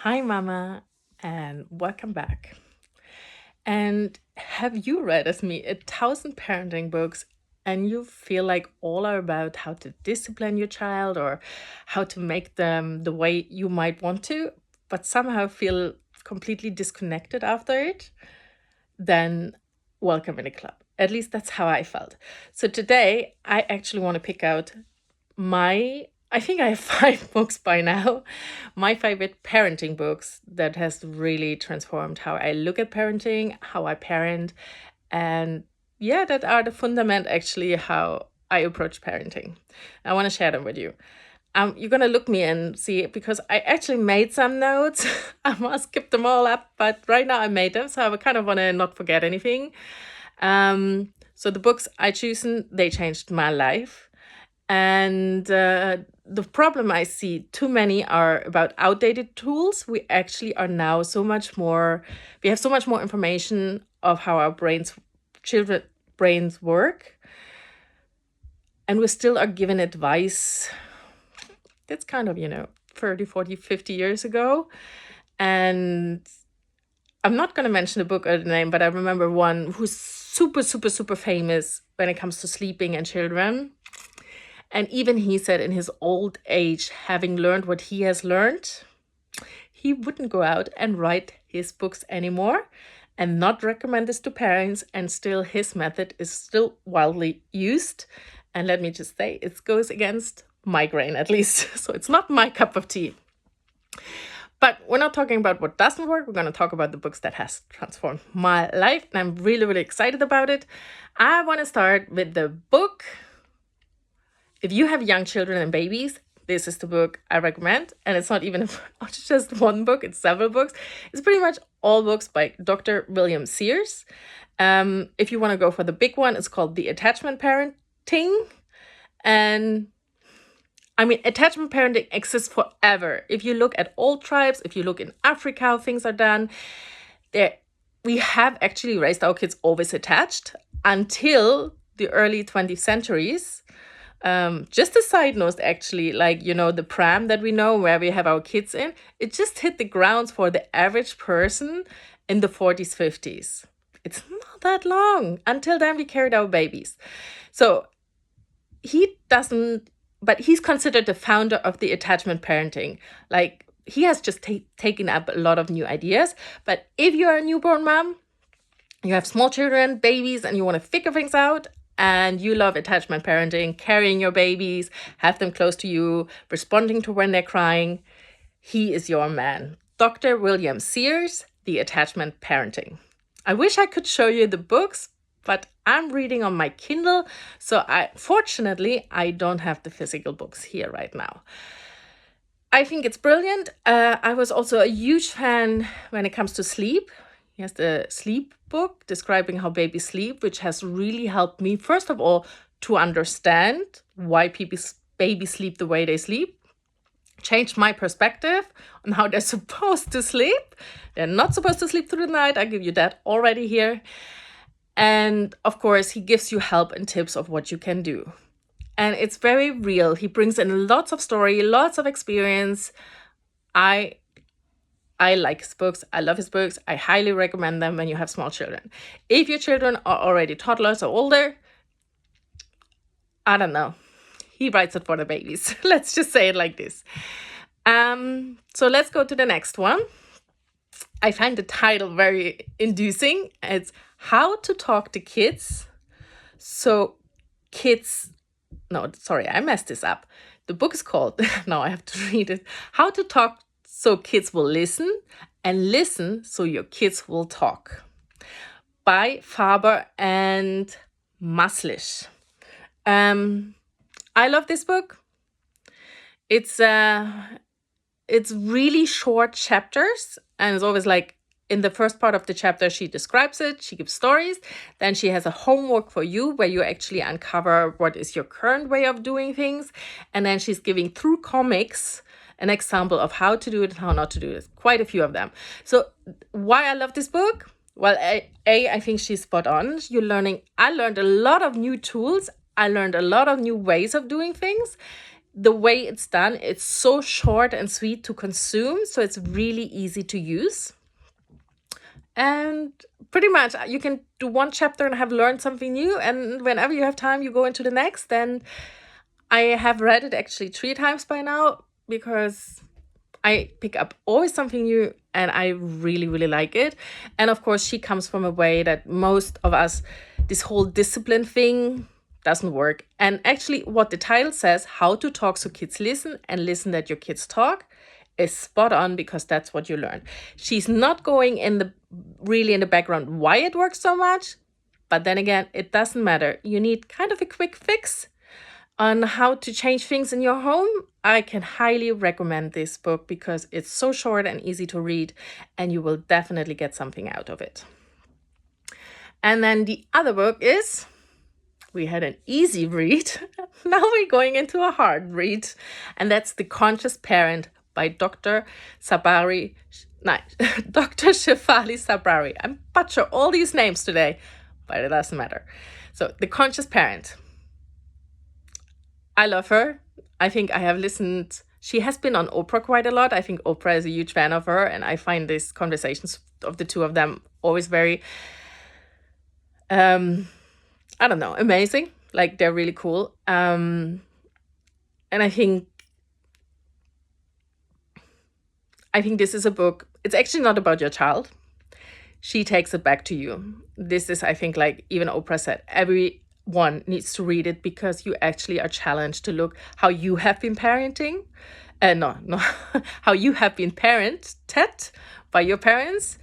Hi, Mama, and welcome back. And have you read, as me, 1,000 parenting books and you feel like all are about how to discipline your child or how to make them the way you might want to, but somehow feel completely disconnected after it? Then welcome in the club. At least that's how I felt. So today, I actually want to pick out I think I have 5 books by now, my favorite parenting books that has really transformed how I look at parenting, how I parent, and yeah, that are the fundament actually how I approach parenting. I want to share them with you. You're gonna look me and see because I actually made some notes. I must skip them all up, but right now I made them, so I kind of want to not forget anything. So the books I chosen, they changed my life. And the problem I see too many are about outdated tools. We actually are now we have so much more information of how our children brains work. And we still are given advice that's kind of, 30, 40, 50 years ago. And I'm not going to mention the book or the name, but I remember one who's super, super, super famous when it comes to sleeping and children. And even he said in his old age, having learned what he has learned, he wouldn't go out and write his books anymore and not recommend this to parents. And still, his method is still widely used. And let me just say, it goes against migraine at least. So it's not my cup of tea. But we're not talking about what doesn't work. We're going to talk about the books that has transformed my life. And I'm really, really excited about it. I want to start with the book. If you have young children and babies, this is the book I recommend. And it's not even just one book, it's several books. It's pretty much all books by Dr. William Sears. If you want to go for the big one, it's called The Attachment Parenting. And I mean, attachment parenting exists forever. If you look at all tribes, if you look in Africa, how things are done, we have actually raised our kids always attached until the early 20th centuries. Just a side note, actually, like, the pram that we know where we have our kids in, it just hit the grounds for the average person in the 40s, 50s. It's not that long. Until then, we carried our babies. So he's considered the founder of the attachment parenting. Like, he has just taken up a lot of new ideas. But if you're a newborn mom, you have small children, babies, and you want to figure things out, and you love attachment parenting, carrying your babies, have them close to you, responding to when they're crying, he is your man. Dr. William Sears, The Attachment Parenting. I wish I could show you the books, but I'm reading on my Kindle, so fortunately, I don't have the physical books here right now. I think it's brilliant. I was also a huge fan when it comes to sleep. He has the sleep book describing how babies sleep, which has really helped me, first of all, to understand why babies sleep the way they sleep. Changed my perspective on how they're supposed to sleep. They're not supposed to sleep through the night. I give you that already here. And of course, he gives you help and tips of what you can do. And it's very real. He brings in lots of story, lots of experience. I like his books. I love his books. I highly recommend them when you have small children. If your children are already toddlers or older, I don't know. He writes it for the babies. Let's just say it like this. So let's go to the next one. I find the title very inducing. It's How to Talk to Kids. I messed this up. The book is called, now I have to read it, How to Talk So Kids Will Listen, and Listen So Your Kids Will Talk, by Faber and Maslisch. I love this book. It's really short chapters, and it's always like in the first part of the chapter, she describes it, she gives stories. Then she has a homework for you where you actually uncover what is your current way of doing things. And then she's giving through comics an example of how to do it and how not to do it. Quite a few of them. So why I love this book? Well, I think she's spot on. I learned a lot of new tools. I learned a lot of new ways of doing things. the way it's done, it's so short and sweet to consume, so it's really easy to use. And pretty much you can do one chapter and have learned something new, and whenever you have time, you go into the next. And I have read it actually 3 times by now because I pick up always something new and I really, really like it. And of course, she comes from a way that most of us, this whole discipline thing doesn't work. And actually, what the title says, How to Talk So Kids Listen and Listen That Your Kids Talk, is spot on because that's what you learn. She's not going really in the background why it works so much, but then again, it doesn't matter. You need kind of a quick fix on how to change things in your home. I can highly recommend this book because it's so short and easy to read, and you will definitely get something out of it. And then the other book is, we had an easy read. Now we're going into a hard read, and that's The Conscious Parent by Dr. Shefali Sabari. I butcher all these names today, but it doesn't matter. So, The Conscious Parent. I love her. I think I have listened. She has been on Oprah quite a lot. I think Oprah is a huge fan of her, and I find these conversations of the two of them always very, I don't know, amazing. Like, they're really cool. And I think this is a book. It's actually not about your child. She takes it back to you. This is, I think, like even Oprah said, everyone needs to read it because you actually are challenged to look how you have been parenting. How you have been parented by your parents.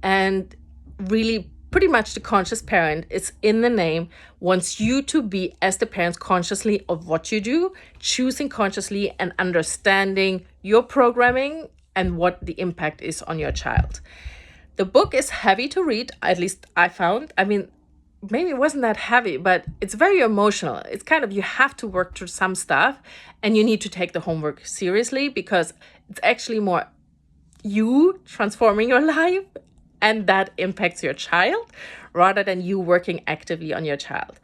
And really, pretty much the conscious parent is in the name, wants you to be, as the parents, consciously of what you do, choosing consciously and understanding your programming and what the impact is on your child. The book is heavy to read, at least I found. I mean, maybe it wasn't that heavy, but it's very emotional. It's kind of, you have to work through some stuff and you need to take the homework seriously because it's actually more you transforming your life and that impacts your child rather than you working actively on your child.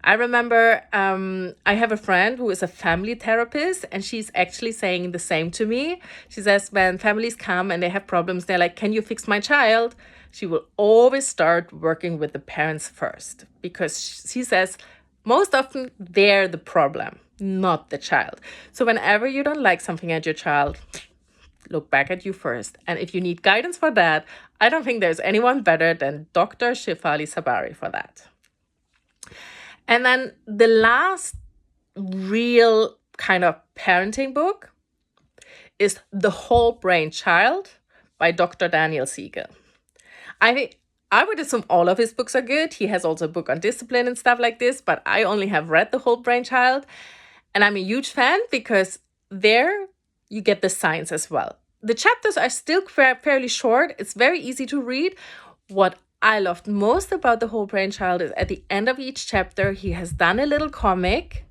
I remember I have a friend who is a family therapist, and she's actually saying the same to me. She says when families come and they have problems, they're like, can you fix my child? She will always start working with the parents first because she says most often they're the problem, not the child. So whenever you don't like something at your child, look back at you first. And if you need guidance for that, I don't think there's anyone better than Dr. Shefali Sabari for that. And then the last real kind of parenting book is The Whole Brain Child by Dr. Daniel Siegel. I would assume all of his books are good. He has also a book on discipline and stuff like this, but I only have read The Whole Brain Child. And I'm a huge fan because there you get the science as well. The chapters are still fairly short. It's very easy to read. What I loved most about The Whole Brain Child is at the end of each chapter, he has done a little comic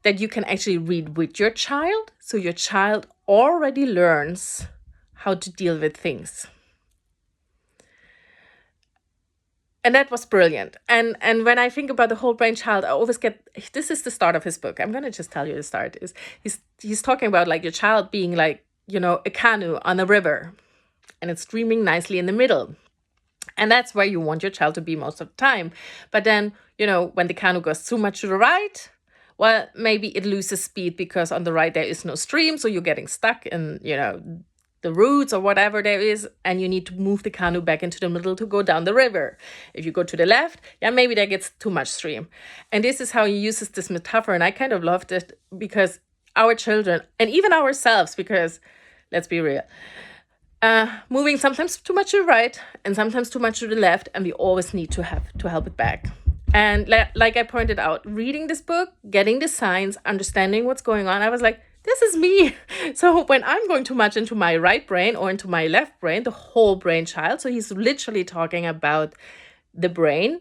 that you can actually read with your child. So your child already learns how to deal with things. And that was brilliant. And when I think about The Whole Brain Child, I always get, this is the start of his book. I'm going to just tell you the start. He's talking about like your child being like, a canoe on a river and it's streaming nicely in the middle. And that's where you want your child to be most of the time. But then, when the canoe goes too much to the right, well, maybe it loses speed because on the right there is no stream. So you're getting stuck in, the roots or whatever there is. And you need to move the canoe back into the middle to go down the river. If you go to the left, maybe there gets too much stream. And this is how he uses this metaphor. And I kind of loved it because our children and even ourselves, because let's be real, moving sometimes too much to the right and sometimes too much to the left, and we always need to have to help it back. And like I pointed out, reading this book, getting the signs, understanding what's going on, I was like, this is me. So when I'm going too much into my right brain or into my left brain, the whole brain child, so he's literally talking about the brain,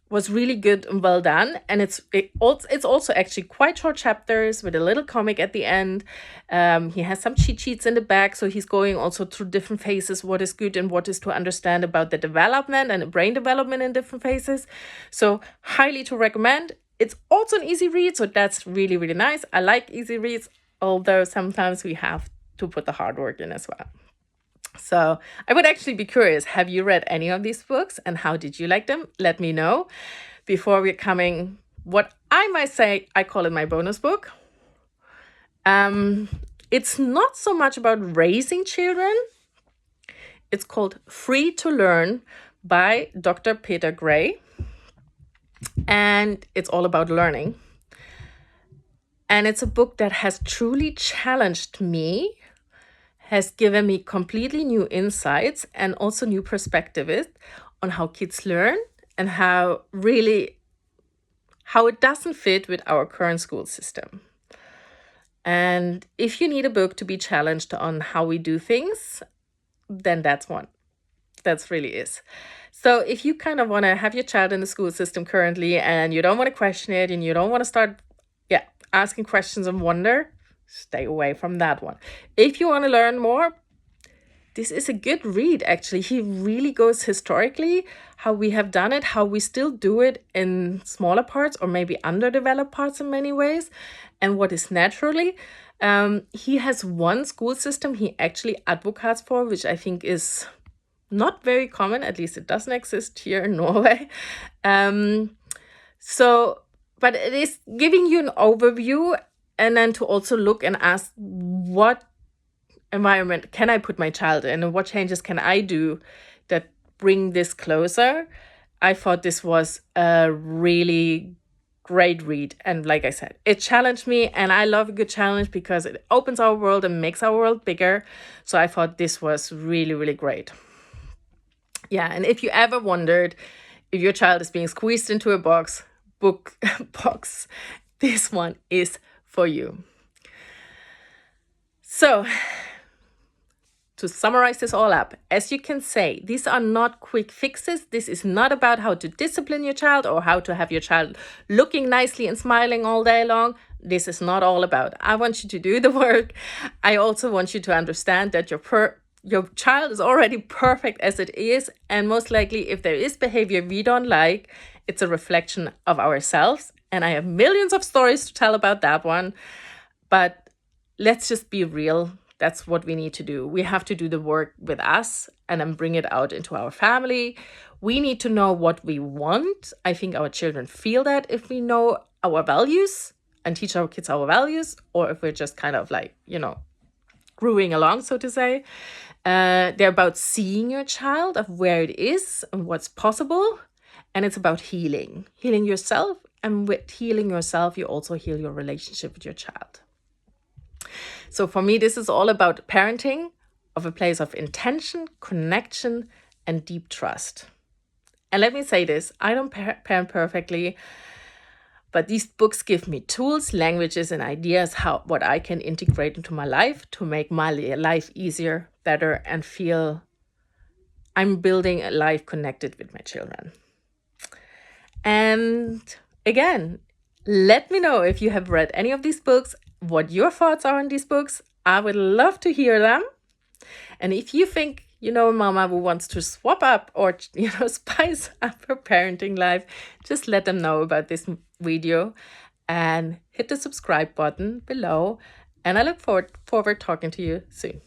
was really good and well done. And it's also actually quite short chapters with a little comic at the end. He has some cheat sheets in the back, so he's going also through different phases, what is good and what is to understand about the development and the brain development in different phases. So highly to recommend. It's also an easy read, so that's really, really nice. I like easy reads, although sometimes we have to put the hard work in as well. So I would actually be curious, have you read any of these books and how did you like them? Let me know before we're coming. What I might say, I call it my bonus book. It's not so much about raising children. It's called Free to Learn by Dr. Peter Gray. And it's all about learning. And it's a book that has truly challenged me, has given me completely new insights and also new perspectives on how kids learn and how it doesn't fit with our current school system. And if you need a book to be challenged on how we do things, then that's one. That's really is. So if you kind of want to have your child in the school system currently and you don't want to question it and you don't want to start asking questions and wonder, stay away from that one. If you want to learn more, this is a good read, actually. He really goes historically, how we have done it, how we still do it in smaller parts or maybe underdeveloped parts in many ways, and what is naturally. He has one school system he actually advocates for, which I think is not very common, at least it doesn't exist here in Norway. But it is giving you an overview and then to also look and ask, what environment can I put my child in and what changes can I do that bring this closer? I thought this was a really great read. And like I said, it challenged me, and I love a good challenge because it opens our world and makes our world bigger. So I thought this was really, really great. Yeah, and if you ever wondered if your child is being squeezed into a book, this one is for you. So, to summarize this all up, as you can say, these are not quick fixes. This is not about how to discipline your child or how to have your child looking nicely and smiling all day long. This is not all about. I want you to do the work. I also want you to understand that your child is already perfect as it is. And most likely, if there is behavior we don't like, it's a reflection of ourselves. And I have millions of stories to tell about that one. But let's just be real. That's what we need to do. We have to do the work with us and then bring it out into our family. We need to know what we want. I think our children feel that if we know our values and teach our kids our values, or if we're just kind of like, growing along, so to say. They're about seeing your child of where it is and what's possible. And it's about healing yourself. And with healing yourself, you also heal your relationship with your child. So for me, this is all about parenting of a place of intention, connection, and deep trust. And let me say this, I don't parent perfectly, but these books give me tools, languages, and ideas what I can integrate into my life to make my life easier, better, and feel I'm building a life connected with my children. And again, let me know if you have read any of these books, what your thoughts are on these books. I would love to hear them. And if you think, mama who wants to swap up or, spice up her parenting life, just let them know about this video and hit the subscribe button below. And I look forward talking to you soon.